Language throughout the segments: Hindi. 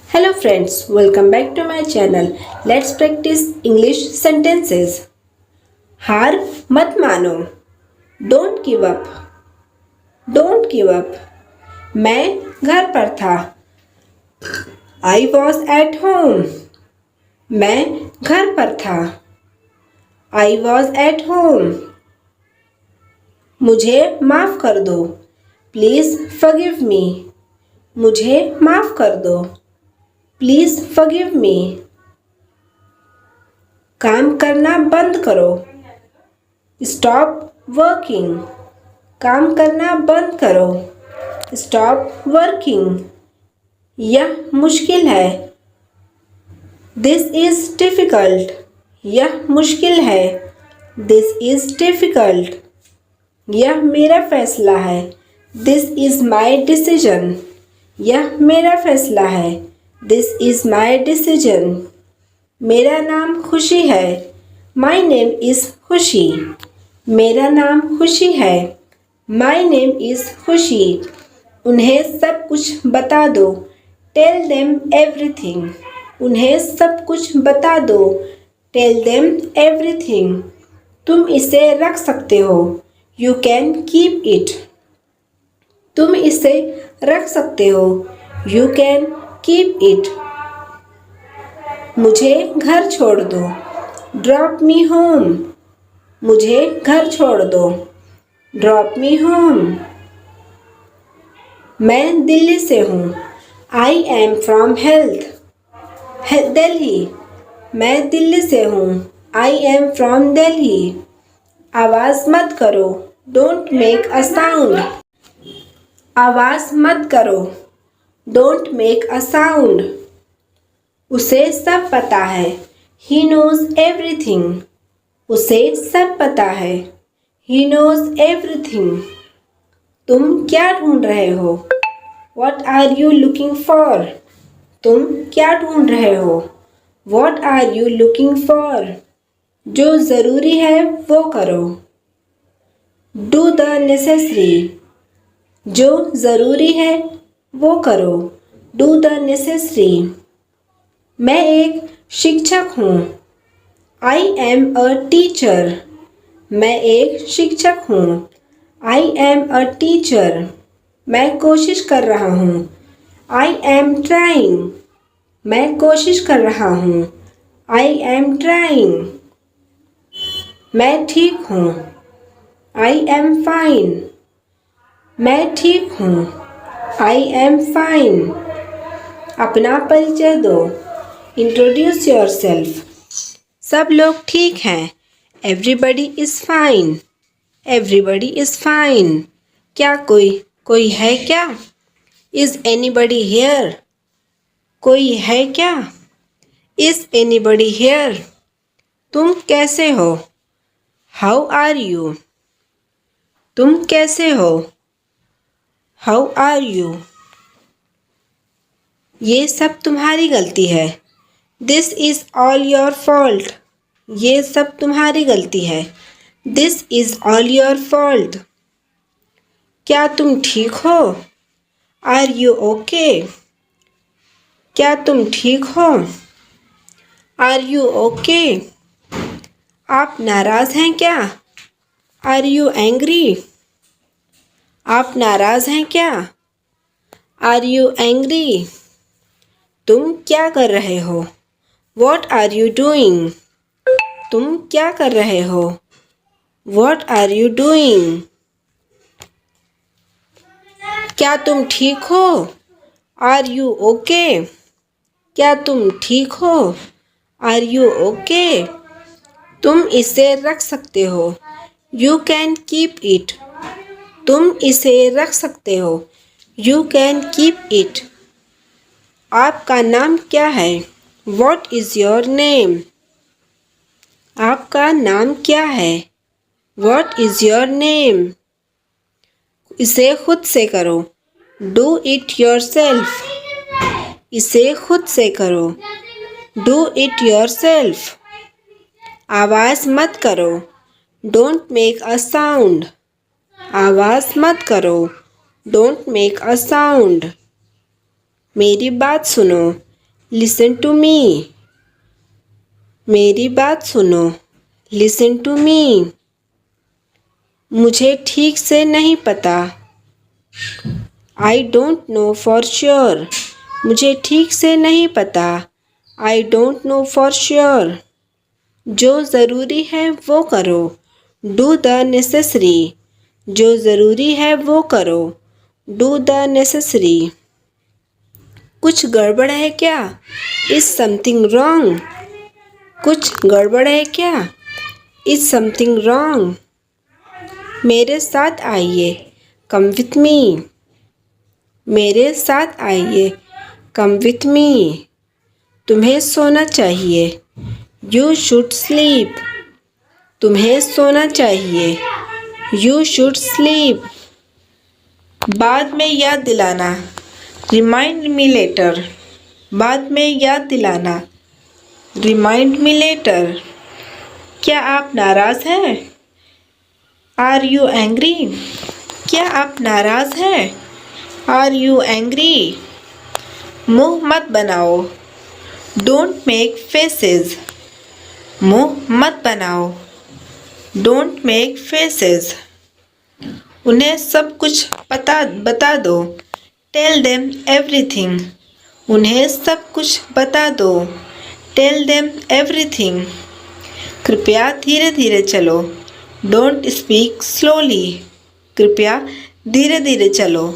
Hello friends, welcome back to my channel. Let's practice English sentences. हार मत मानो. Don't give up. Don't give up. मैं घर पर था. I was at home. मैं घर पर था. I was at home. मुझे माफ कर दो. Please forgive me. मुझे माफ कर दो. Please forgive me. काम करना बंद करो. Stop working. काम करना बंद करो. Stop working. यह मुश्किल है. This is difficult. यह मुश्किल है. This is difficult. यह मेरा फैसला है. This is my decision. यह मेरा फैसला है. This is my decision. मेरा नाम खुशी है. माई नेम इज खुशी. मेरा नाम खुशी है. माई नेम इज खुशी. उन्हें सब कुछ बता दो. Tell them everything. उन्हें सब कुछ बता दो. Tell them everything. तुम इसे रख सकते हो. You can keep it. तुम इसे रख सकते हो. You can keep it. मुझे घर छोड़ दो. Drop me home. मुझे घर छोड़ दो. Drop me home. मैं दिल्ली से हूँ. I am from Delhi. मैं दिल्ली से हूँ. I am from Delhi. आवाज़ मत करो. Don't make a sound. आवाज़ मत करो. Don't make a sound. उसे सब पता है. He knows everything. उसे सब पता है. He knows everything. तुम क्या ढूंढ रहे हो. What are you looking for. तुम क्या ढूंढ रहे हो. What are you looking for. जो ज़रूरी है वो करो. Do the necessary. जो ज़रूरी है वो करो. Do the necessary. मैं एक शिक्षक हूँ. I am a teacher. मैं एक शिक्षक हूँ. I am a teacher. मैं कोशिश कर रहा हूँ. I am trying. मैं कोशिश कर रहा हूँ. I am trying. मैं ठीक हूँ. I am fine. मैं ठीक हूँ. I am fine. अपना परिचय दो. Introduce yourself. सब लोग ठीक हैं. Everybody is fine. Everybody is fine. क्या कोई है क्या. Is anybody here. कोई है क्या. Is anybody here. तुम कैसे हो. How are you. तुम कैसे हो. How are you. ये सब तुम्हारी गलती है. This is all your fault. ये सब तुम्हारी गलती है. This is all your fault. क्या तुम ठीक हो. Are you okay. क्या तुम ठीक हो. Are you okay. आप नाराज़ हैं क्या. Are you angry. आप नाराज़ हैं क्या. Are you angry. तुम क्या कर रहे हो. What are you doing. तुम क्या कर रहे हो. What are you doing. क्या तुम ठीक हो. Are you okay. क्या तुम ठीक हो. Are you okay. तुम इसे रख सकते हो. You can keep it. तुम इसे रख सकते हो. You can keep it. आपका नाम क्या है. What is your name. आपका नाम क्या है. What is your name. इसे खुद से करो. Do it yourself. इसे खुद से करो. Do it yourself. आवाज़ मत करो. Don't make a sound. आवाज़ मत करो. Don't make a sound. मेरी बात सुनो. लिसन टू मी, मेरी बात सुनो। लिसन टू मी, मुझे ठीक से नहीं पता। I don't know for sure, मुझे ठीक से नहीं पता। I don't know for sure, जो ज़रूरी है वो करो। डू द नेसेसरी, जो ज़रूरी है वो करो। डू द नेसेसरी, कुछ गड़बड़ है क्या? इज समथिंग रॉन्ग, कुछ गड़बड़ है क्या? इज समथिंग रॉन्ग, मेरे साथ आइए। कम विथ मी, मेरे साथ आइए। कम विथ मी, तुम्हें सोना चाहिए। यू शुड स्लीप, तुम्हें सोना चाहिए। यू शुड स्लीप, बाद में याद दिलाना। रिमाइंड मी लेटर, बाद में याद दिलाना। रिमाइंड मी लेटर, क्या आप नाराज़ हैं? आर यू एंग्री, क्या आप नाराज़ हैं? आर यू एंग्री, मुँह मत बनाओ। डोंट मेक फेसेस, मुँह मत बनाओ। डोंट मेक फेसेस, उन्हें सब कुछ बता दो। टेल देम एवरीथिंग, उन्हें सब कुछ बता दो। टेल देम एवरीथिंग, कृपया धीरे धीरे चलो। डोंट स्पीक स्लोली, कृपया धीरे धीरे चलो।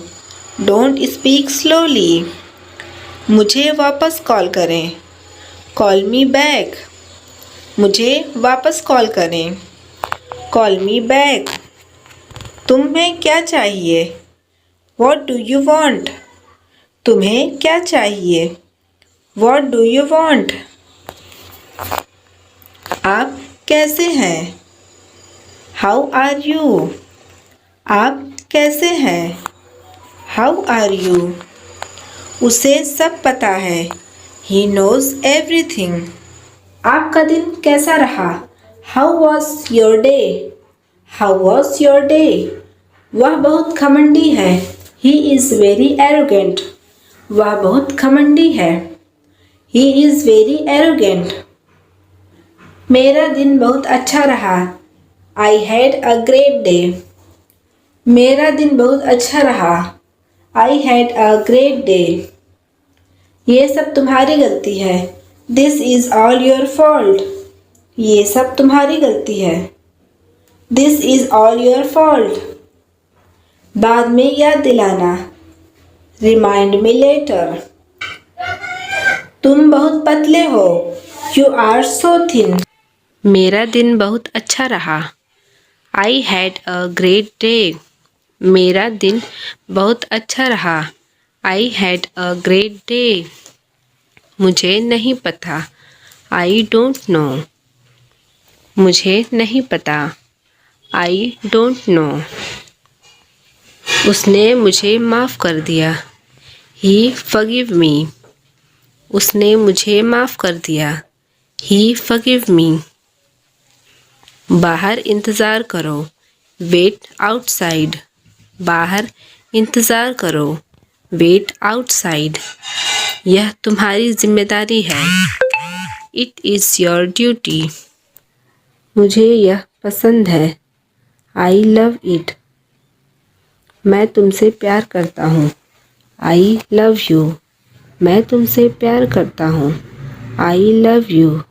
डोंट स्पीक स्लोली, मुझे वापस कॉल करें। कॉल मी बैक, मुझे वापस कॉल करें। कॉल मी बैक, तुम्हें क्या चाहिए? What do you want? तुम्हें क्या चाहिए? What do you want? आप कैसे हैं? How are you? आप कैसे हैं? How are you? उसे सब पता है। He knows everything. आपका दिन कैसा रहा? How was your day? How was your day? वह बहुत घमंडी है। He is very arrogant. वह बहुत घमंडी है। He is very arrogant. मेरा दिन बहुत अच्छा रहा। I had a great day. मेरा दिन बहुत अच्छा रहा। I had a great day. ये सब तुम्हारी गलती है। This is all your fault. ये सब तुम्हारी गलती है। This is all your fault. बाद में याद दिलाना। Remind me later. तुम बहुत पतले हो। You are so thin. मेरा दिन बहुत अच्छा रहा। I had a great day. मेरा दिन बहुत अच्छा रहा। I had a great day. मुझे नहीं पता। I don't know. मुझे नहीं पता। I don't know. उसने मुझे माफ़ कर दिया। He forgive me. उसने मुझे माफ़ कर दिया। He forgive me. बाहर इंतज़ार करो। Wait outside. बाहर इंतज़ार करो। Wait outside. यह तुम्हारी जिम्मेदारी है। It is your duty. मुझे यह पसंद है। I love it. मैं तुमसे प्यार करता हूँ। I love you. मैं तुमसे प्यार करता हूँ। I love you.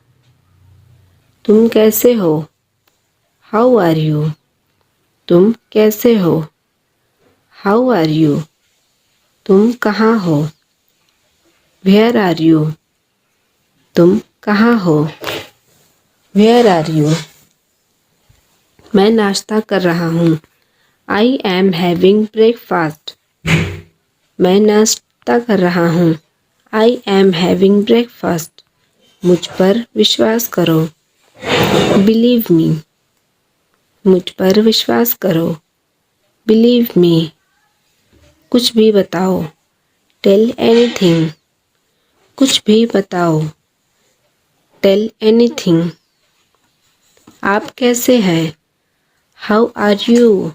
तुम कैसे हो? How are you? तुम कैसे हो? How are you? तुम कहाँ हो? Where are you? तुम कहाँ हो? Where are you? मैं नाश्ता कर रहा हूँ। I am having breakfast. मैं नाश्ता कर रहा हूँ। I am having breakfast. मुझ पर विश्वास करो। Believe me. मुझ पर विश्वास करो। Believe me. कुछ भी बताओ। Tell anything. कुछ भी बताओ। Tell anything. आप कैसे हैं? How are you?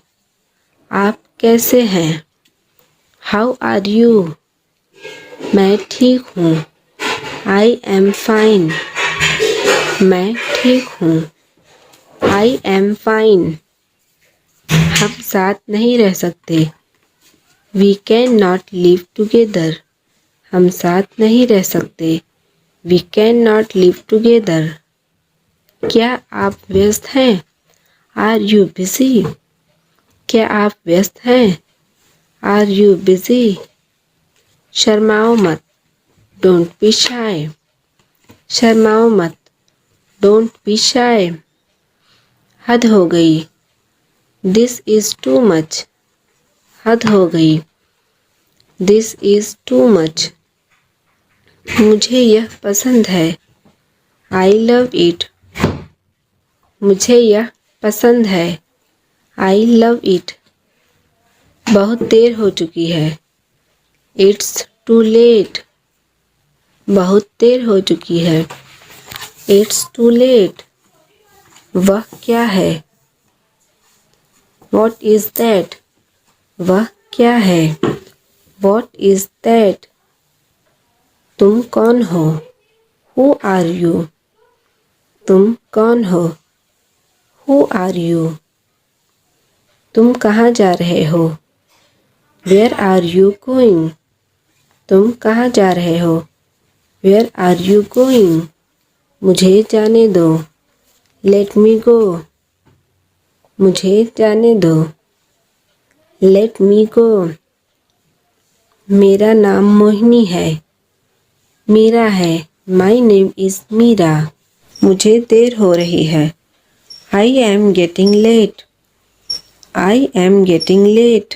आप कैसे हैं? How are you? मैं ठीक हूँ। I am fine. मैं ठीक हूँ. I am fine. हम साथ नहीं रह सकते. We cannot live together. हम साथ नहीं रह सकते. We cannot live together. क्या आप व्यस्त हैं? Are you busy? क्या आप व्यस्त हैं? Are you busy? शर्माओ मत. Don't be shy. शर्माओ मत. Don't be shy. हद हो गई. This is too much. हद हो गई. This is too much. मुझे यह पसंद है. I love it. मुझे यह पसंद है. I love it. बहुत देर हो चुकी है. It's too late. बहुत देर हो चुकी है. It's too late. वह क्या है? What is that? वह क्या है? What is that? तुम कौन हो? Who are you? तुम कौन हो? Who are you? तुम कहाँ जा रहे हो? Where are you going? तुम कहाँ जा रहे हो? Where are you going? मुझे जाने दो. Let me go. मुझे जाने दो. Let me go. मेरा नाम मोहिनी है. मीरा है. My name is Meera. मुझे देर हो रही है. I am getting late. I am getting late.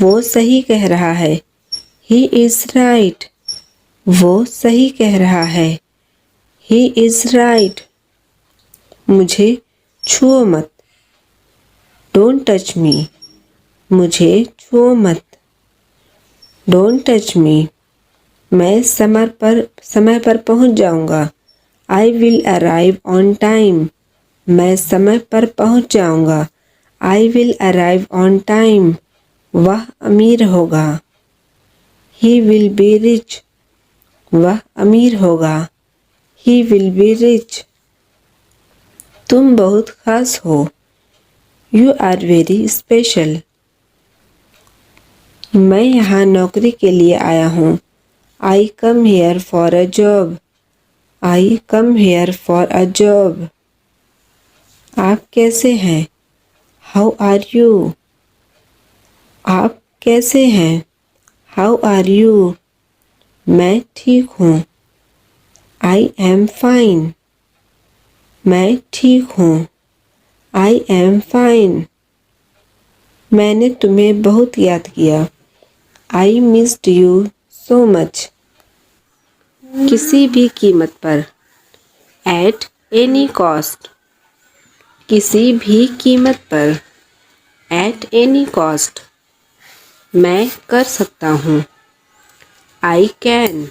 वो सही कह रहा है. He is right. वो सही कह रहा है. He is right. मुझे छुओ मत. Don't touch me. मुझे छुओ मत. Don't touch me. मैं समय पर पहुंच जाऊंगा. I will arrive on time. मैं समय पर पहुंच जाऊंगा. I will arrive on time. वह अमीर होगा. He will be rich. वह अमीर होगा. He will be rich. तुम बहुत खास हो. You are very special. मैं यहाँ नौकरी के लिए आया हूँ. I come here for a job. I come here for a job. आप कैसे हैं? How are you? आप कैसे हैं? How are you? मैं ठीक हूँ. I am fine. मैं ठीक हूँ. I am fine. मैंने तुम्हें बहुत याद किया. I missed you so much. किसी भी कीमत पर. At any cost. किसी भी कीमत पर. At any cost. मैं कर सकता हूँ. I can.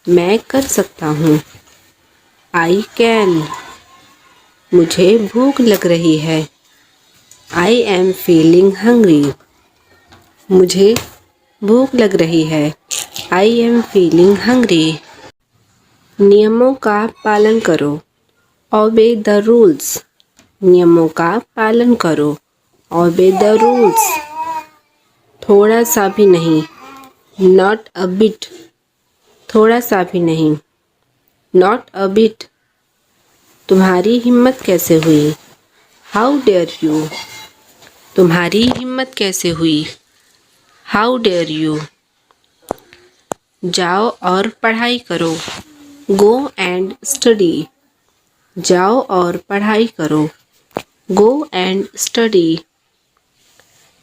मैं कर सकता हूँ. I can. मुझे भूख लग रही है. I am feeling hungry. मुझे भूख लग रही है. I am feeling hungry. नियमों का पालन करो. Obey the rules. नियमों का पालन करो. Obey the rules. थोड़ा सा भी नहीं. Not a bit. थोड़ा सा भी नहीं. Not a bit. तुम्हारी हिम्मत कैसे हुई? How dare you? तुम्हारी हिम्मत कैसे हुई? How dare you? जाओ और पढ़ाई करो. Go and study. जाओ और पढ़ाई करो. Go and study.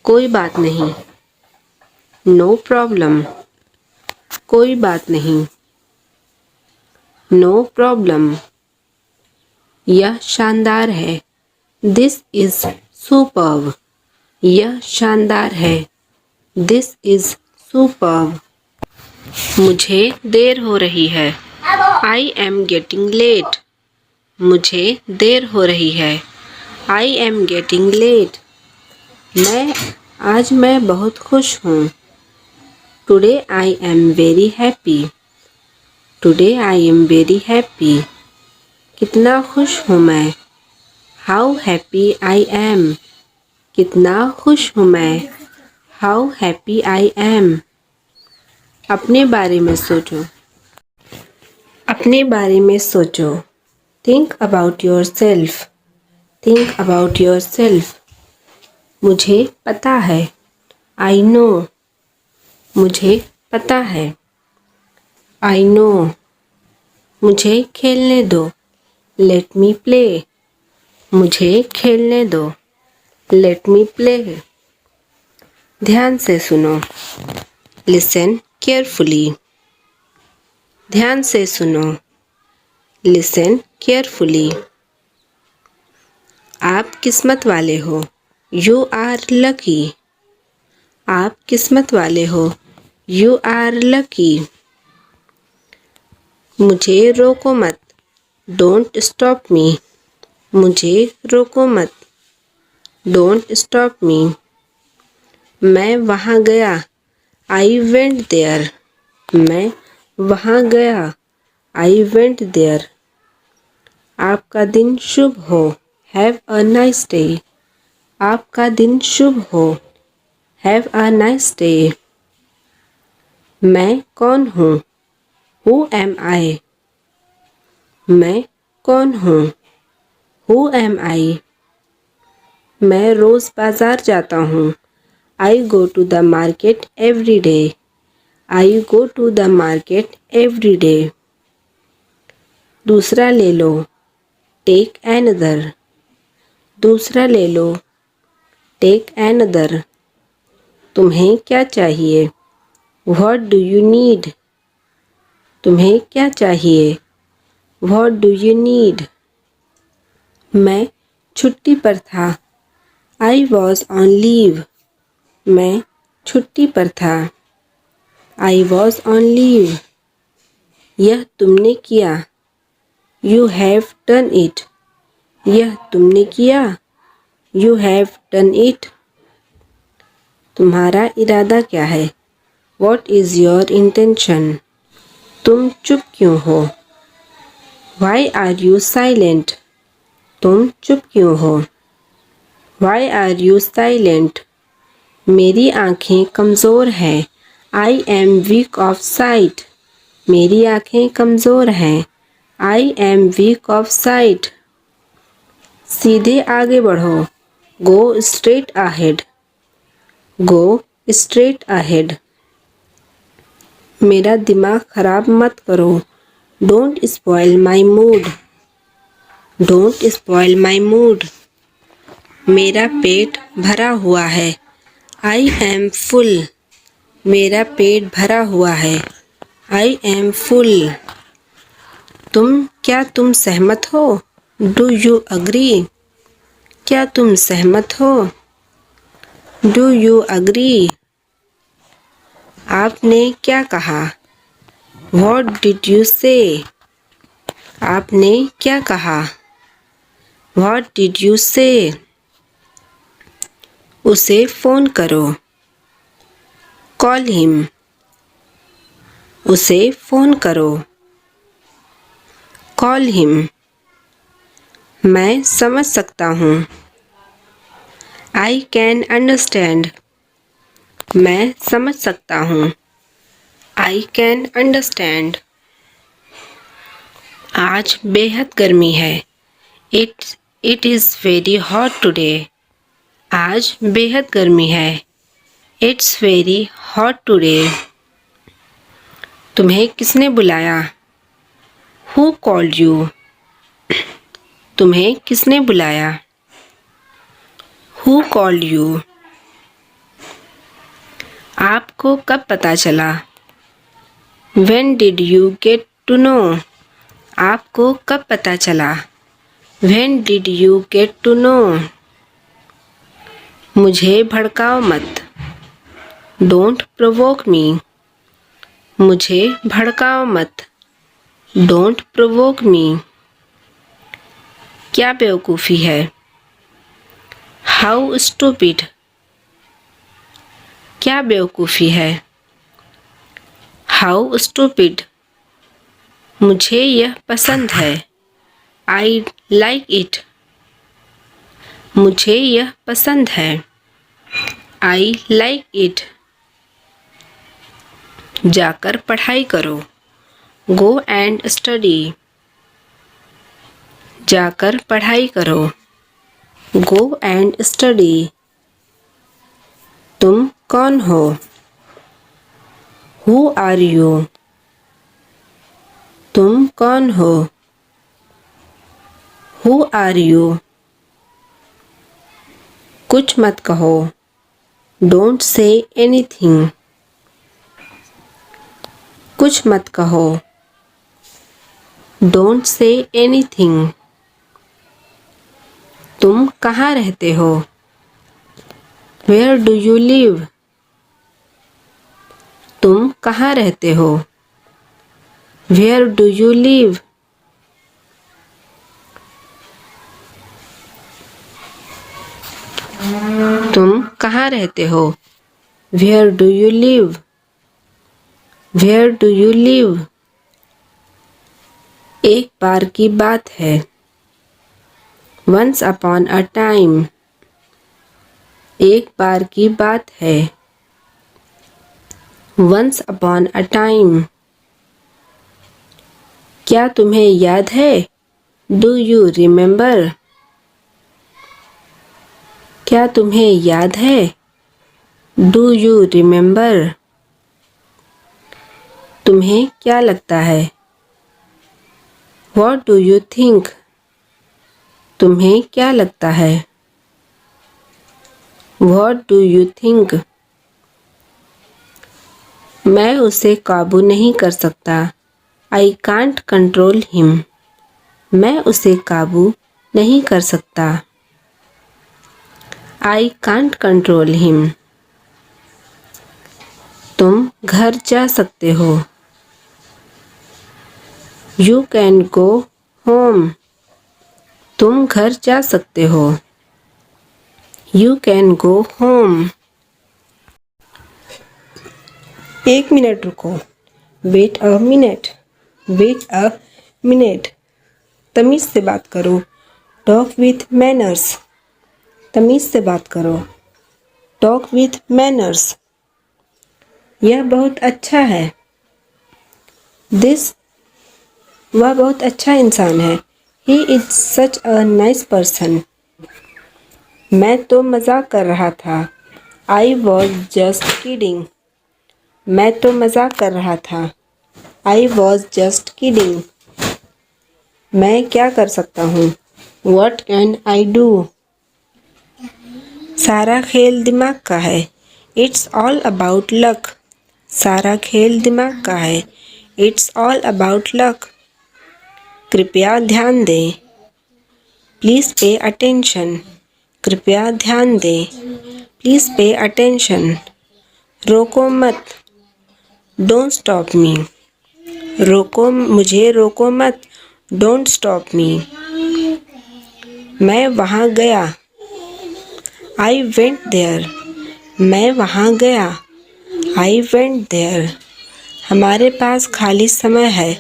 कोई बात नहीं. No problem. कोई बात नहीं. No problem. यह शानदार है. This is superb. यह शानदार है. This is superb. मुझे देर हो रही है. I am getting late. मुझे देर हो रही है. I am getting late. आज मैं बहुत खुश हूँ. Today I am very happy. Today I am very happy. कितना खुश हूँ मैं. How happy I am. कितना खुश हूँ मैं. How happy I am. अपने बारे में सोचो. अपने बारे में सोचो. Think about yourself. Think about yourself. मुझे पता है. I know. मुझे पता है. I know. मुझे खेलने दो. Let me play. मुझे खेलने दो. Let me play. ध्यान से सुनो. Listen carefully. ध्यान से सुनो. Listen carefully. आप किस्मत वाले हो. You are lucky. आप किस्मत वाले हो. You are lucky. मुझे रोको मत. Don't stop me. मुझे रोको मत. Don't stop me. मैं वहाँ गया. I went there. मैं वहाँ गया. I went there. आपका दिन शुभ हो. Have a nice day. आपका दिन शुभ हो. Have a nice day. मैं कौन हूँ. Who am I? मैं कौन हूँ. Who am I? मैं रोज़ बाज़ार जाता हूँ. I go to the market every day. I go to the market every day. दूसरा ले लो. Take another. दूसरा ले लो. Take another. तुम्हें क्या चाहिए. What do you need? तुम्हें क्या चाहिए. What do you need? मैं छुट्टी पर था. I was on leave. मैं छुट्टी पर था. I was on leave. यह तुमने किया. You have done it. यह तुमने किया. You have done it. तुम्हारा इरादा क्या है. What is your intention? तुम चुप क्यों हो. Why are you silent? तुम चुप क्यों हो. Why are you silent? मेरी आँखें कमज़ोर हैं. I am weak of sight. मेरी आँखें कमज़ोर हैं. I am weak of sight. सीधे आगे बढ़ो. Go straight ahead. Go straight ahead. मेरा दिमाग ख़राब मत करो. Don't spoil my mood. Don't spoil my mood. मेरा पेट भरा हुआ है. I am full. मेरा पेट भरा हुआ है. I am full. क्या तुम सहमत हो. Do you agree? क्या तुम सहमत हो. Do you agree? आपने क्या कहा. What did you say? आपने क्या कहा. What did you say? उसे फ़ोन करो. Call him. उसे फ़ोन करो. Call him. मैं समझ सकता हूँ. I can understand. मैं समझ सकता हूँ. I can understand. आज बेहद गर्मी है. It is very hot today. आज बेहद गर्मी है. It's very hot today. तुम्हें किसने बुलाया. Who called you? तुम्हें किसने बुलाया. Who called you? आपको कब पता चला. When did you get to know? आपको कब पता चला. When did you get to know? मुझे भड़काओ मत. Don't provoke me. मुझे भड़काओ मत. Don't provoke me. क्या बेवकूफ़ी है. How stupid. क्या बेवकूफ़ी है. हाउ स्टूपिड, मुझे यह पसंद है। आई लाइक इट, मुझे यह पसंद है। I like it. जाकर पढ़ाई करो, गो एंड स्टडी, जाकर पढ़ाई करो, गो एंड स्टडी। तुम कौन हो, हु आर यू, तुम कौन हो, हु आर यू। कुछ मत कहो, डोंट से एनीथिंग, कुछ मत कहो, डोंट से एनीथिंग। तुम कहाँ रहते हो, वेयर डू यू लिव, तुम कहाँ रहते हो, वेयर डू यू लिव। तुम कहाँ रहते हो, where do you live, where do you live. एक बार की बात है, वंस अपॉन अ टाइम, एक बार की बात है, वंस अपॉन अ टाइम। क्या तुम्हें याद है, डू यू रिमेंबर, क्या तुम्हें याद है, डू यू रिमेंबर। तुम्हें क्या लगता है, व्हाट डू यू थिंक, तुम्हें क्या लगता है, व्हाट डू यू थिंक। मैं उसे काबू नहीं कर सकता, आई कांट कंट्रोल हिम, मैं उसे काबू नहीं कर सकता, आई कांट कंट्रोल हिम। तुम घर जा सकते हो, यू कैन गो होम, तुम घर जा सकते हो, यू कैन गो होम। एक मिनट रुको, wait a minute, wait a minute. तमीज़ से बात करो, टॉक विथ मैनर्स, तमीज़ से बात करो, टॉक विथ मैनर्स। यह बहुत अच्छा है, दिस, वह बहुत अच्छा इंसान है, he is such a nice person. मैं तो मजाक कर रहा था, आई वॉज जस्ट किडिंग, मैं तो मजाक कर रहा था, आई वॉज जस्ट किडिंग। मैं क्या कर सकता हूँ, वट कैन आई डू। सारा खेल दिमाग का है, इट्स ऑल अबाउट लक, सारा खेल दिमाग का है, इट्स ऑल अबाउट लक। कृपया ध्यान दें, प्लीज़ पे अटेंशन, कृपया ध्यान दें, प्लीज़ पे अटेंशन। रोको मत, डोंट स्टॉप मी, रोको, मुझे रोको मत, डोंट स्टॉप मी। मैं वहाँ गया, आई वेंट देयर, मैं वहाँ गया, आई वेंट देयर। हमारे पास खाली समय है,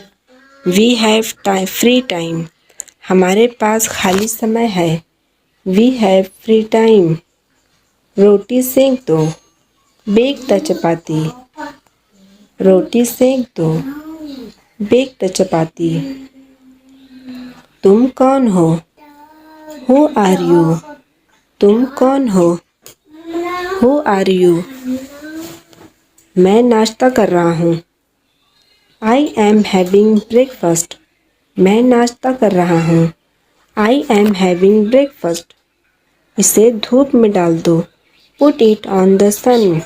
we have time, free time, हमारे पास खाली समय है, वी हैव फ्री टाइम। रोटी सेंक दो, बेक द चपाती, रोटी सेंक दो, बेक द चपाती। तुम कौन हो, हु आर यू, तुम कौन हो, हु आर यू। मैं नाश्ता कर रहा हूँ, आई एम हैविंग ब्रेकफास्ट, मैं नाश्ता कर रहा हूँ, आई एम हैविंग ब्रेकफास्ट। इसे धूप में डाल दो, put it on the sun,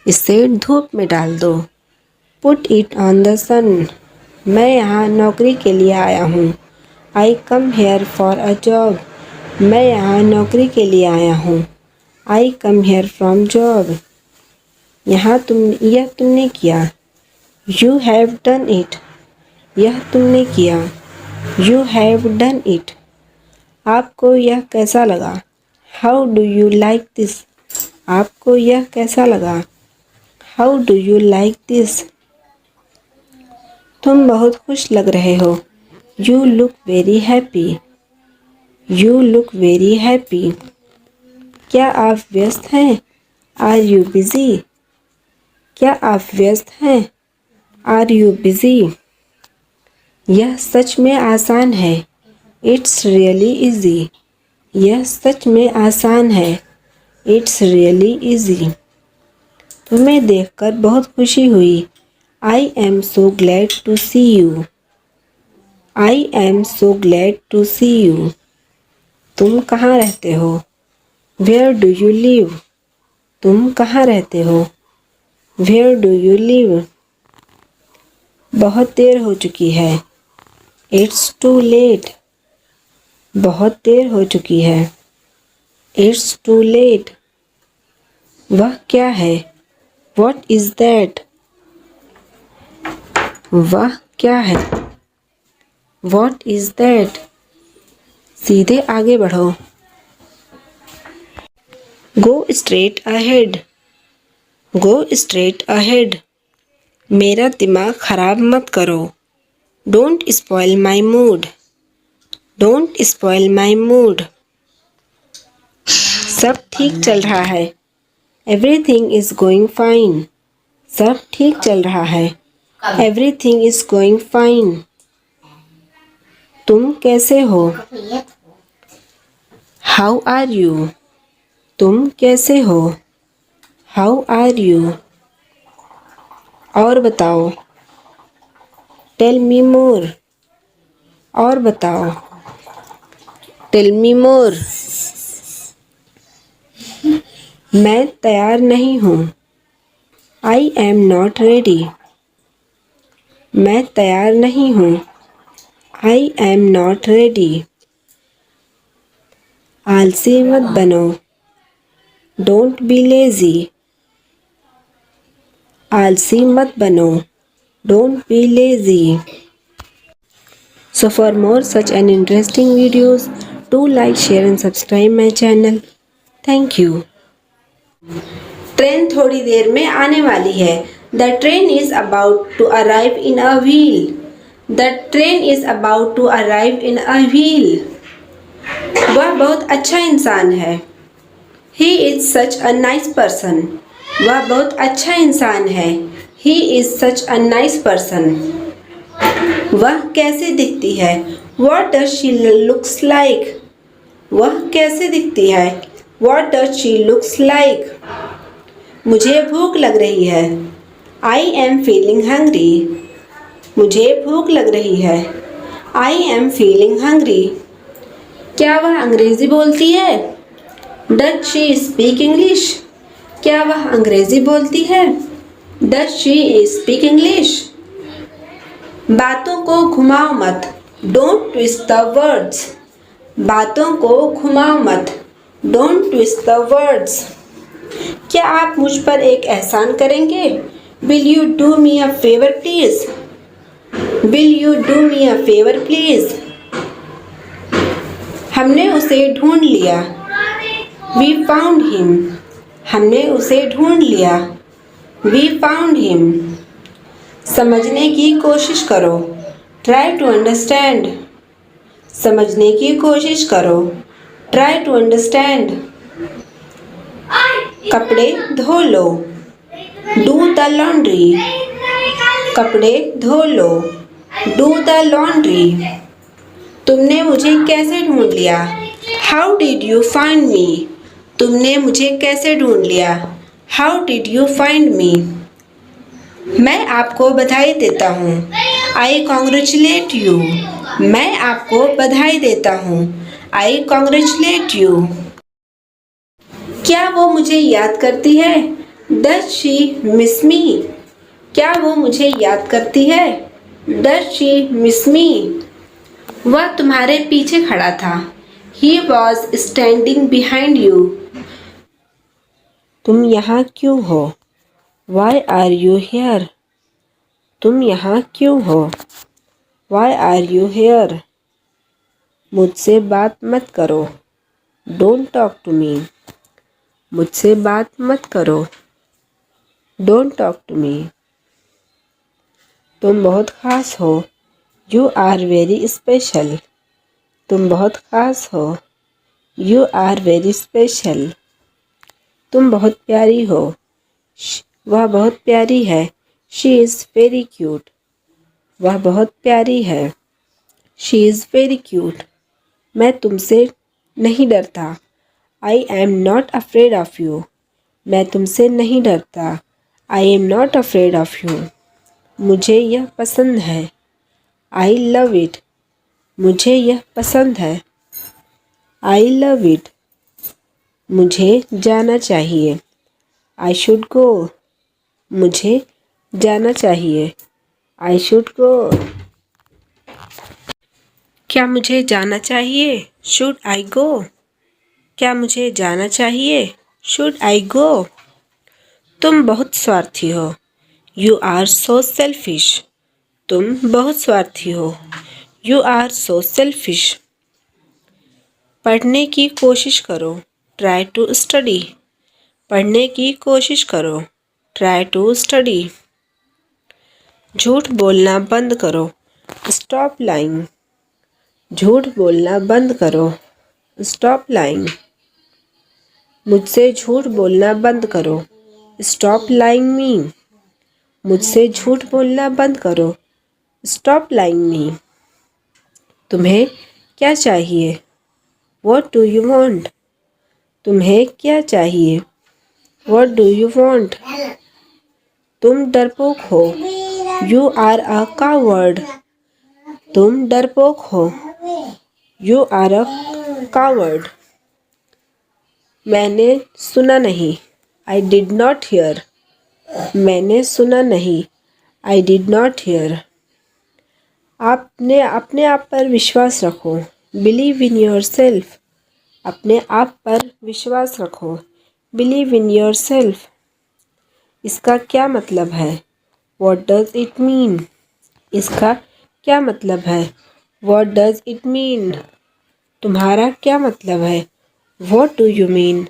इसे धूप में डाल दो, put it on the sun. मैं यहाँ नौकरी के लिए आया हूँ, I come here for a job, मैं यहाँ नौकरी के लिए आया हूँ, I come here from job. यह तुमने किया, यू हैव डन इट, यह तुमने किया, यू हैव डन इट। आपको यह कैसा लगा, how do you like this, आपको यह कैसा लगा, how do you like this. तुम बहुत खुश लग रहे हो। You look very happy. You look very happy. क्या आप व्यस्त हैं? Are you busy? क्या आप व्यस्त हैं? Are you busy? यह सच में आसान है। It's really easy. यह सच में आसान है। It's really easy. तुम्हें देखकर बहुत खुशी हुई। I am so glad to see you. I am so glad to see you. तुम कहाँ रहते हो? Where do you live? तुम कहाँ रहते हो? Where do you live? बहुत देर हो चुकी है। It's too late. बहुत देर हो चुकी है। It's too late. वह क्या है? What is that? वह क्या है? What is that? सीधे आगे बढ़ो। Go straight ahead. Go straight ahead. मेरा दिमाग खराब मत करो। Don't spoil my mood. Don't spoil my mood. सब ठीक चल रहा है। Everything is going fine. सब ठीक चल रहा है। Everything is going fine. तुम कैसे हो? How are you? तुम कैसे हो? How are you? और बताओ। Tell me more. और बताओ। Tell me more. मैं तैयार नहीं हूँ। I am not ready. मैं तैयार नहीं हूँ। I am not ready. आलसी मत बनो। Don't be lazy. आलसी मत बनो। Don't be lazy. So for more such an interesting videos, do like, share and subscribe my channel. Thank you. Train थोड़ी देर में आने वाली है। The train is about to arrive in a wheel. The train is about to arrive in a wheel. वह बहुत अच्छा इंसान है। He is such a nice person. वह बहुत अच्छा इंसान है। He is such a nice person. वह कैसे दिखती है? What does she looks like? वह कैसे दिखती है? What does she looks like? मुझे भूख लग रही है। I am feeling hungry. मुझे भूख लग रही है। I am feeling hungry. क्या वह अंग्रेजी बोलती है? Does she speak English? क्या वह अंग्रेजी बोलती है? Does she speak English? बातों को घुमाओ मत। Don't twist the words. बातों को घुमाओ मत। Don't twist the words. क्या आप मुझ पर एक एहसान करेंगे? Will you do me a favor please? Will you do me a favor please? हमने उसे ढूंढ लिया। We found him. हमने उसे ढूंढ लिया। We found him. समझने की कोशिश करो। Try to understand. समझने की कोशिश करो। Try to understand. कपड़े धो लो। Do the laundry. कपड़े धो लो। Do the laundry. तुमने मुझे कैसे ढूंढ लिया? How did you find me? तुमने मुझे कैसे ढूंढ लिया? How did you find me? मैं आपको बधाई देता हूँ। I congratulate you. मैं आपको बधाई देता हूँ। I congratulate you. क्या वो मुझे याद करती है? Does she miss me? क्या वो मुझे याद करती है? Does she miss me? वह तुम्हारे पीछे खड़ा था। He was standing behind you. तुम यहाँ क्यों हो? Why are you here? तुम यहाँ क्यों हो? Why are you here? मुझसे बात मत करो। Don't talk to me. मुझसे बात मत करो। Don't talk to me. तुम बहुत ख़ास हो। You are very special. तुम बहुत ख़ास हो। You are very special. तुम बहुत प्यारी हो। वह बहुत प्यारी है। She is very cute. वह बहुत प्यारी है। She is very cute. मैं तुमसे नहीं डरता। I am not afraid of you. मैं तुमसे नहीं डरता। I am not afraid of you. मुझे यह पसंद है। I love it. मुझे यह पसंद है। I love it. मुझे जाना चाहिए। I should go. मुझे जाना चाहिए। I should go. क्या मुझे जाना चाहिए? Should I go? क्या मुझे जाना चाहिए? Should I go? तुम बहुत स्वार्थी हो। You are so selfish. तुम बहुत स्वार्थी हो। You are so selfish. पढ़ने की कोशिश करो। Try to study. पढ़ने की कोशिश करो। Try to study. झूठ बोलना बंद करो। Stop lying. झूठ बोलना बंद करो। Stop lying. मुझसे झूठ बोलना बंद करो। Stop lying me. मुझसे झूठ बोलना बंद करो। Stop lying me. तुम्हें क्या चाहिए? What do you want? तुम्हें क्या चाहिए? What do you want? तुम डरपोक हो। You are a coward. तुम डरपोक हो। You are a coward. मैंने सुना नहीं। I did not hear. मैंने सुना नहीं। I did not hear. आपने अपने आप पर विश्वास रखो। Believe in yourself. अपने आप पर विश्वास रखो। Believe in yourself. इसका क्या मतलब है? What does it mean? इसका क्या मतलब है? What does it mean? तुम्हारा क्या मतलब है? What do you mean?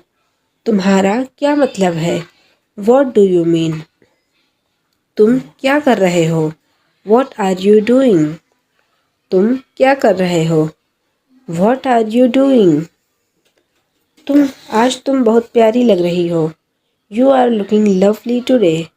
तुम्हारा क्या मतलब है? What do you mean? तुम क्या कर रहे हो? What are you doing? तुम क्या कर रहे हो? What are you doing? तुम बहुत प्यारी लग रही हो। You are looking lovely today.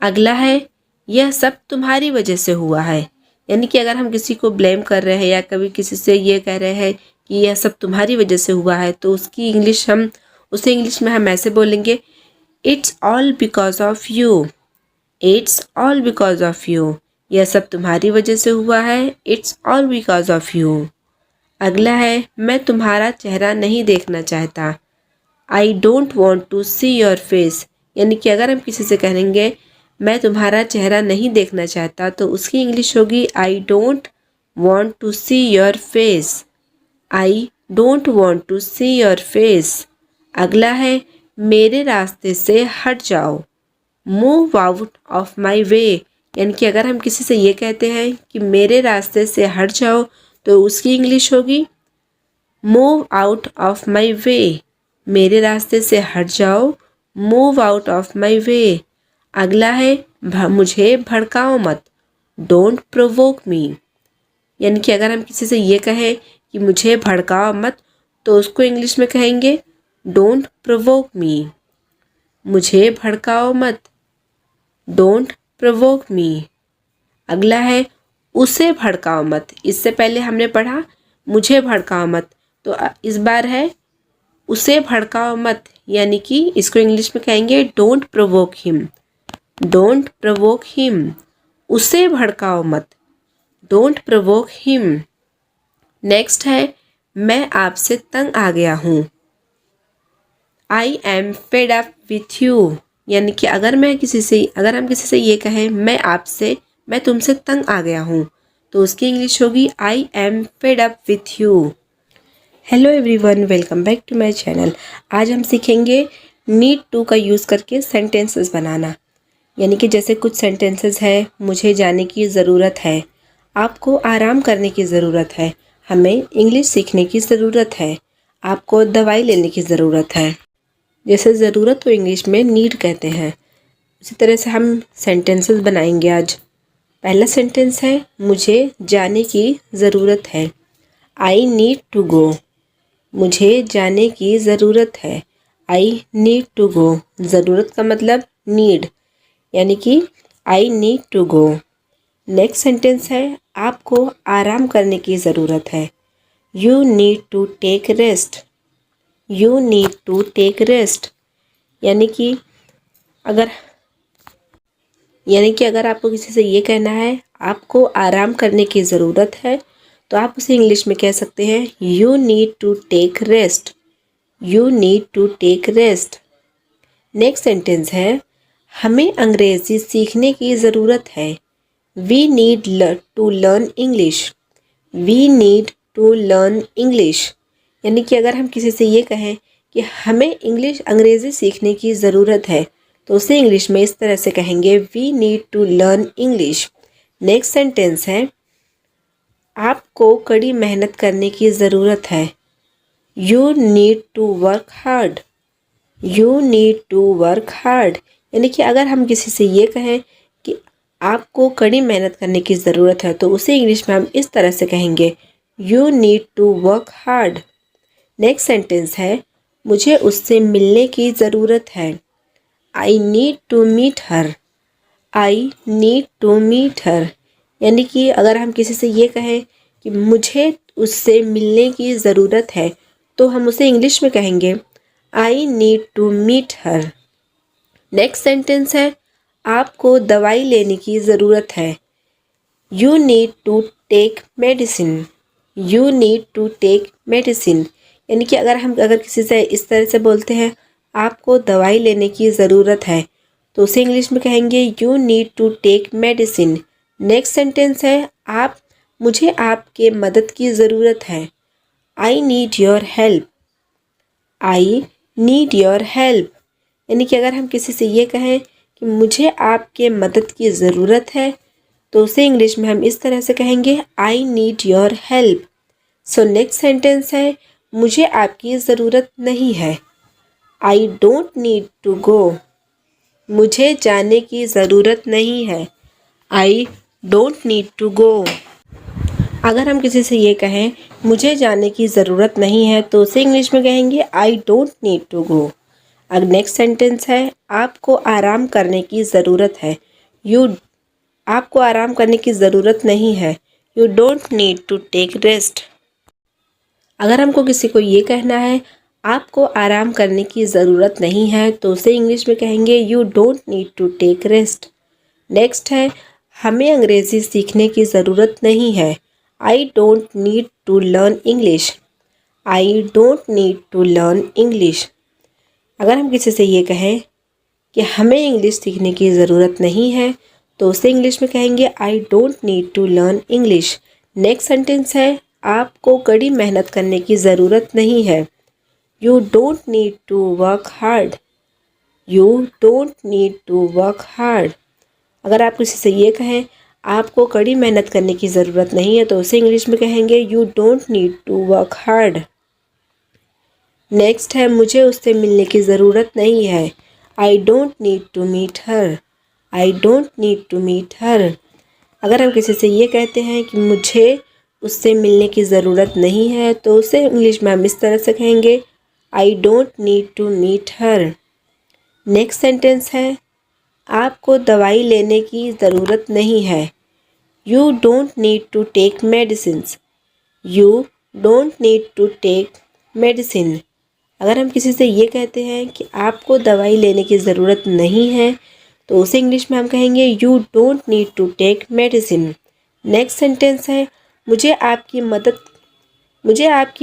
अगला है, यह सब तुम्हारी वजह से हुआ है। यानी कि अगर हम किसी को ब्लेम कर रहे हैं या कभी किसी से ये कह रहे हैं कि यह सब तुम्हारी वजह से हुआ है, तो उसे इंग्लिश में हम ऐसे बोलेंगे, it's all because of you. It's all because of you. यह सब तुम्हारी वजह से हुआ है। It's all because of you. अगला है, मैं तुम्हारा चेहरा नहीं देखना चाहता। I don't want to see your face. यानी कि अगर हम किसी से कहेंगे मैं तुम्हारा चेहरा नहीं देखना चाहता, तो उसकी इंग्लिश होगी I don't want to see your face. I don't want to see your face. अगला है, मेरे रास्ते से हट जाओ। Move out of my way. यानी कि अगर हम किसी से ये कहते हैं कि मेरे रास्ते से हट जाओ, तो उसकी इंग्लिश होगी मूव आउट ऑफ माई वे। मेरे रास्ते से हट जाओ। मूव आउट ऑफ माई वे। अगला है, मुझे भड़काओ मत। डोंट प्रोवोक मी। यानी कि अगर हम किसी से ये कहें कि मुझे भड़काओ मत, तो उसको इंग्लिश में कहेंगे डोंट प्रोवोक मी। मुझे भड़काओ मत। डोंट प्रोवोक मी। अगला है, उसे भड़काओ मत। इससे पहले हमने पढ़ा मुझे भड़काओ मत, तो इस बार है उसे भड़काओ मत। यानी कि इसको इंग्लिश में कहेंगे don't provoke him. Don't provoke him. उसे भड़काओ मत। Don't provoke him. नेक्स्ट है, मैं आपसे तंग आ गया हूँ। I am fed up with you. यानी कि अगर हम किसी से ये कहें मैं तुमसे तंग आ गया हूँ, तो उसकी इंग्लिश होगी I am fed up with you. Hello everyone, welcome back to my channel. आज हम सीखेंगे नीड टू का यूज़ करके सेंटेंसेस बनाना। यानी कि जैसे कुछ सेंटेंसेस है, मुझे जाने की ज़रूरत है, आपको आराम करने की ज़रूरत है, हमें इंग्लिश सीखने की ज़रूरत है, आपको दवाई लेने की ज़रूरत है। जैसे ज़रूरत को इंग्लिश में नीड कहते हैं, उसी तरह से हम सेंटेंसेस बनाएंगे आज। पहला सेंटेंस है मुझे जाने की ज़रूरत है। I need to go. मुझे जाने की ज़रूरत है। I need to go. ज़रूरत का मतलब नीड, यानी कि I need to go. Next sentence है आपको आराम करने की ज़रूरत है। You need to take rest. You need to take rest, यानी कि अगर आपको किसी से ये कहना है आपको आराम करने की ज़रूरत है, तो आप उसे इंग्लिश में कह सकते हैं you need to take rest. You need to take rest. Next sentence है हमें अंग्रेज़ी सीखने की ज़रूरत है। We need to learn English. We need to learn English, यानी कि अगर हम किसी से ये कहें कि हमें अंग्रेज़ी सीखने की ज़रूरत है, तो उसे इंग्लिश में इस तरह से कहेंगे we need to learn English. Next sentence है आपको कड़ी मेहनत करने की ज़रूरत है। You need to work hard. You need to work hard, यानी कि अगर हम किसी से ये कहें कि आपको कड़ी मेहनत करने की ज़रूरत है, तो उसे इंग्लिश में हम इस तरह से कहेंगे you need to work hard. Next sentence है मुझे उससे मिलने की ज़रूरत है। I need to meet her. I need to meet her, यानी कि अगर हम किसी से ये कहें कि मुझे उससे मिलने की ज़रूरत है, तो हम उसे इंग्लिश में कहेंगे I need to meet her. Next sentence है आपको दवाई लेने की ज़रूरत है। You need to take medicine. You need to take medicine, यानी कि अगर किसी से इस तरह से बोलते हैं आपको दवाई लेने की ज़रूरत है, तो उसे इंग्लिश में कहेंगे you need to take medicine. Next sentence है मुझे आपके मदद की ज़रूरत है। I need your help. I need your help, यानी कि अगर हम किसी से ये कहें कि मुझे आपके मदद की ज़रूरत है, तो उसे इंग्लिश में हम इस तरह से कहेंगे I need your help. So next sentence है मुझे आपकी ज़रूरत नहीं है। I don't need to go. मुझे जाने की ज़रूरत नहीं है। I don't need to go. अगर हम किसी से ये कहें मुझे जाने की ज़रूरत नहीं है, तो उसे इंग्लिश में कहेंगे I don't need to go. अब नेक्स्ट सेंटेंस है आपको आराम करने की ज़रूरत है। आपको आराम करने की ज़रूरत नहीं है। You don't need to take rest. अगर हमको किसी को ये कहना है आपको आराम करने की ज़रूरत नहीं है, तो उसे इंग्लिश में कहेंगे you don't need to take rest. Next है हमें अंग्रेज़ी सीखने की ज़रूरत नहीं है। I don't need to learn English. I don't need to learn English. अगर हम किसी से ये कहें कि हमें इंग्लिश सीखने की ज़रूरत नहीं है, तो उसे इंग्लिश में कहेंगे I don't need to learn English. Next sentence है आपको कड़ी मेहनत करने की ज़रूरत नहीं है। You don't need to work hard. You don't need to work hard. अगर आप किसी से ये कहें आपको कड़ी मेहनत करने की ज़रूरत नहीं है, तो उसे इंग्लिश में कहेंगे you don't need to work hard. Next है मुझे उससे मिलने की ज़रूरत नहीं है। I don't need to meet her. I don't need to meet her. अगर हम किसी से ये कहते हैं कि मुझे उससे मिलने की ज़रूरत नहीं है, तो उसे इंग्लिश में हम इस तरह से कहेंगे I don't need to meet her. Next sentence है आपको दवाई लेने की ज़रूरत नहीं है। You don't need to take medicines. You don't need to take medicine. अगर हम किसी से ये कहते हैं कि आपको दवाई लेने की ज़रूरत नहीं है, तो उसे इंग्लिश में हम कहेंगे you don't need to take medicine. Next sentence है मुझे आपकी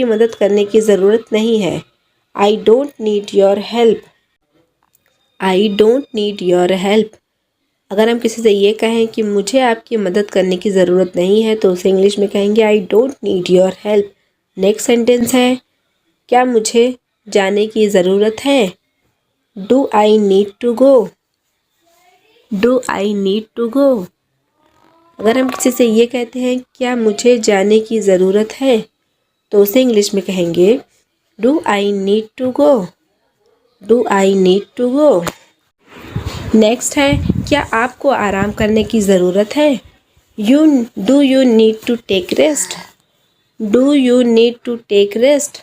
मदद करने की ज़रूरत नहीं है। I don't need your help. I don't need your help. अगर हम किसी से ये कहें कि मुझे आपकी मदद करने की ज़रूरत नहीं है, तो उसे इंग्लिश में कहेंगे I don't need your help. Next sentence है क्या मुझे जाने की ज़रूरत है। Do I need to go. Do I need to go. अगर हम किसी से ये कहते हैं क्या मुझे जाने की ज़रूरत है, तो उसे इंग्लिश में कहेंगे do I need to go. Do I need to go. Next है क्या आपको आराम करने की ज़रूरत है। Do you need to take rest? Do you need to take rest?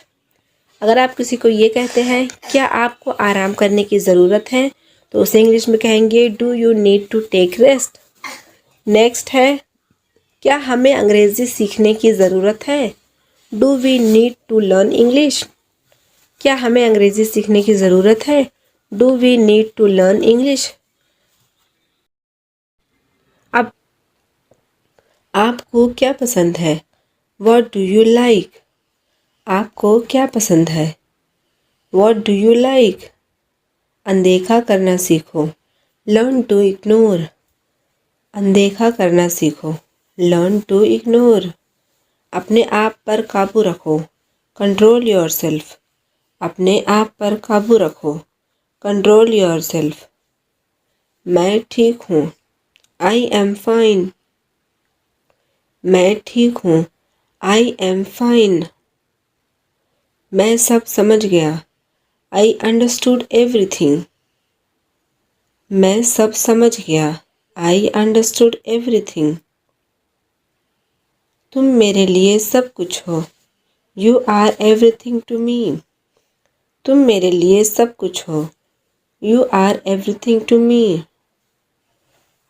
अगर आप किसी को ये कहते हैं क्या आपको आराम करने की ज़रूरत है तो उसे इंग्लिश में कहेंगे do you need to take rest. Next है क्या हमें अंग्रेज़ी सीखने की ज़रूरत है? Do we need to learn English? क्या हमें अंग्रेज़ी सीखने की ज़रूरत है? Do we need to learn English? अब आपको क्या पसंद है? What do you like? आपको क्या पसंद है? What do you like? अनदेखा करना सीखो। Learn to ignore. अनदेखा करना सीखो। Learn to ignore. अपने आप पर काबू रखो। Control yourself. अपने आप पर काबू रखो। Control yourself. मैं ठीक हूँ। I am fine. मैं ठीक हूँ। I am fine. मैं सब समझ गया। I understood everything. मैं सब समझ गया। I understood everything. तुम मेरे लिए सब कुछ हो। You are everything to me. तुम मेरे लिए सब कुछ हो। You are everything to me.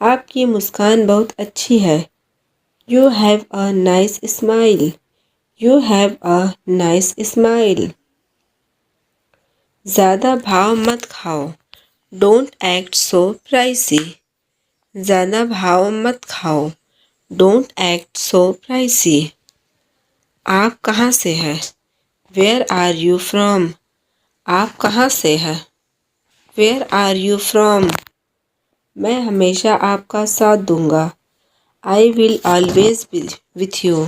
आपकी मुस्कान बहुत अच्छी है। You have a nice smile. You have a nice smile. ज़्यादा भाव मत खाओ। Don't act so pricey. ज़्यादा भाव मत खाओ। Don't act so pricey. आप कहाँ से हैं? Where are you from? आप कहाँ से हैं? Where are you from? मैं हमेशा आपका साथ दूंगा। I will always be with you.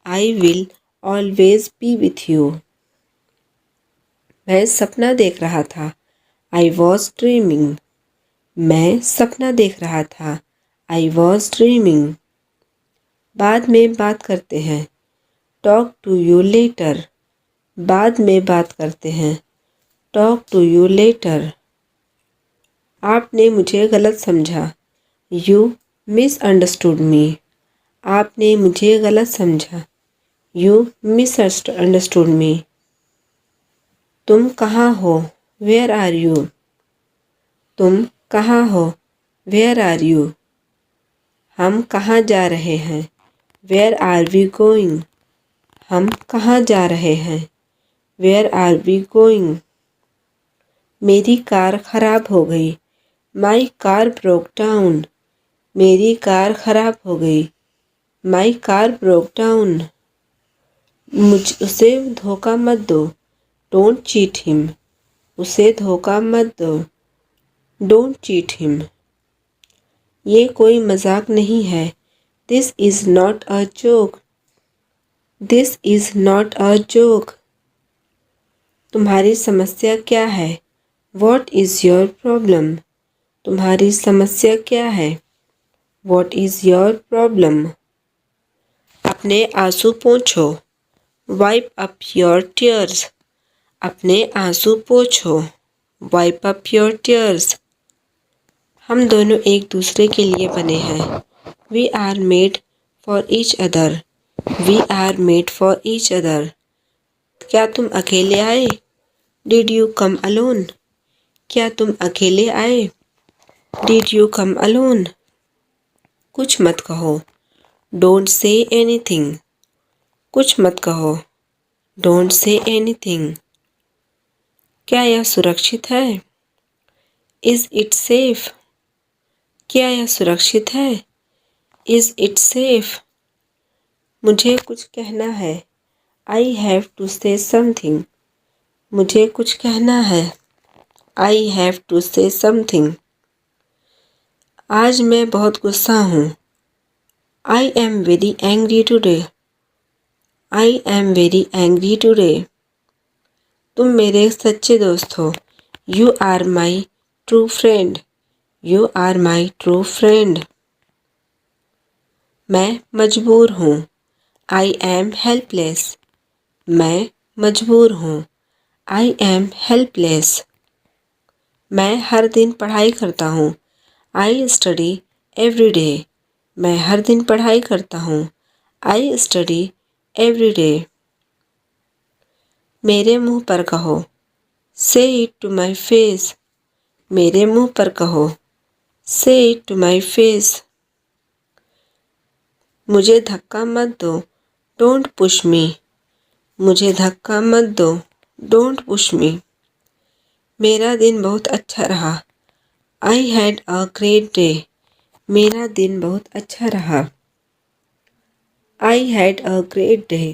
I will always be with you. मैं सपना देख रहा था। I was dreaming. मैं सपना देख रहा था। I was dreaming. बाद में बात करते हैं। Talk to you later. बाद में बात करते हैं। Talk to you later. आपने मुझे गलत समझा। You misunderstood me. आपने मुझे गलत समझा। You misunderstood me. तुम कहाँ हो? Where are you? तुम कहाँ हो? Where are you? हम कहाँ जा रहे हैं? Where are we going? हम कहाँ जा रहे हैं? Where are we going? मेरी कार खराब हो गई। My car broke down. मेरी कार खराब हो गई। My car broke down. उसे धोखा मत दो। Don't cheat him. उसे धोखा मत दो। Don't cheat him. ये कोई मजाक नहीं है। This is not a joke. This is not a joke. तुम्हारी समस्या क्या है? What is your problem? तुम्हारी समस्या क्या है? What is your problem? अपने आंसू पोंछो। Wipe up your tears. अपने आंसू पोंछो। Wipe up your tears. हम दोनों एक दूसरे के लिए बने हैं। We are made for each other. We are made for each other. क्या तुम अकेले आए? Did you come alone? क्या तुम अकेले आए? Did you come alone? कुछ मत कहो। Don't say anything. कुछ मत कहो। Don't say anything. क्या यह सुरक्षित है? Is it safe? क्या यह सुरक्षित है? Is it safe? मुझे कुछ कहना है। I have to say something. मुझे कुछ कहना है। I have to say something. आज मैं बहुत गुस्सा हूँ। I am very angry today. I am very angry today. तुम मेरे सच्चे दोस्त हो। You are my true friend. You are my true friend. मैं मजबूर हूँ। I am helpless. मैं मजबूर हूँ। I am helpless. मैं हर दिन पढ़ाई करता हूँ। I study every day. मैं हर दिन पढ़ाई करता हूँ। I study every day. मेरे मुंह पर कहो। से इट टू माई फेस। मेरे मुंह पर कहो। से इट टू माई फेस। मुझे धक्का मत दो। Don't push me. मुझे धक्का मत दो। Don't push me. मेरा दिन बहुत अच्छा रहा। I had a great day. मेरा दिन बहुत अच्छा रहा। I had a great day.